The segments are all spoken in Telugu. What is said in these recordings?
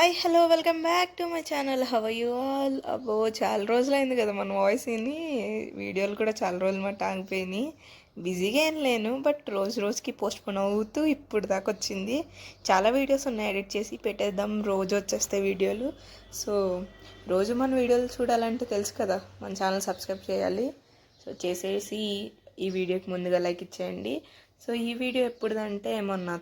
Hello welcome back to my channel. Have you all? అబ్బో, చాలా రోజులైంది కదా మన వాయిస్ విని. వీడియోలు కూడా చాలా రోజులు మాట ఆగిపోయినాయి. బిజీగా ఏం లేను, బట్ రోజు రోజుకి పోస్ట్ పోన్ అవుతూ ఇప్పుడు దాకా వచ్చింది. చాలా వీడియోస్ ఉన్నాయి, ఎడిట్ చేసి పెట్టేద్దాం, రోజు వచ్చేస్తాయి వీడియోలు. సో రోజు మన వీడియోలు చూడాలంటే తెలుసు కదా, మన ఛానల్ సబ్స్క్రైబ్ చేయాలి. సో చేసేసి ఈ వీడియోకి ముందుగా లైక్ ఇచ్చేయండి. సో ఈ వీడియో ఎప్పుడుదంటే మొన్న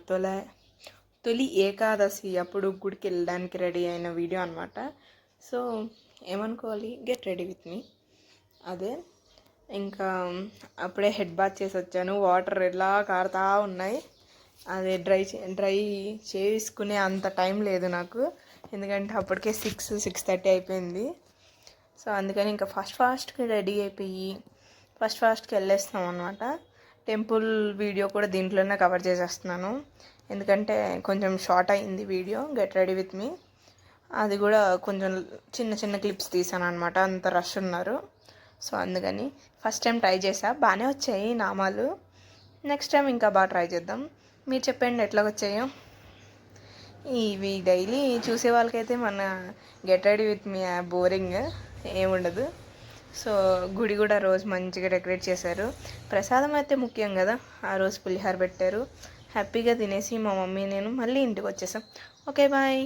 తొలి ఏకాదశి అప్పుడు గుడికి వెళ్ళడానికి రెడీ అయిన వీడియో అనమాట. సో ఏమనుకోవాలి, గెట్ రెడీ విత్ మీ. అదే ఇంకా అప్పుడే హెడ్ బాత్ చేసి వచ్చాను. వాటర్ ఎలా కారుతా ఉన్నాయి. అదే డ్రై చేసుకునే అంత టైం లేదు నాకు, ఎందుకంటే అప్పటికే 6:30 అయిపోయింది. సో అందుకని ఇంకా ఫాస్ట్గా రెడీ అయిపోయి ఫాస్ట్కి వెళ్ళేస్తాం అనమాట. టెంపుల్ వీడియో కూడా దీంట్లోనే కవర్ చేసేస్తున్నాను, ఎందుకంటే కొంచెం షార్ట్ అయింది video get ready with me. అది కూడా కొంచెం చిన్న క్లిప్స్ తీసాను అనమాట, అంత రష్ ఉన్నారు. సో అందుకని ఫస్ట్ టైం ట్రై చేసా, బాగానే వచ్చాయి నామాలు. నెక్స్ట్ టైం ఇంకా బాగా ట్రై చేద్దాం. మీరు చెప్పండి ఎట్లా వచ్చాయో. ఇవి డైలీ చూసే వాళ్ళకైతే మన get ready with me boring ఏముండదు. సో గుడి కూడా రోజు మంచిగా డెకరేట్ చేశారు. ప్రసాదం అయితే ముఖ్యం కదా, ఆ రోజు పులిహోర పెట్టారు. హ్యాపీగా తినేసి మా మమ్మీ నేను మళ్ళీ ఇంటికి వచ్చేసాం. Okay bye.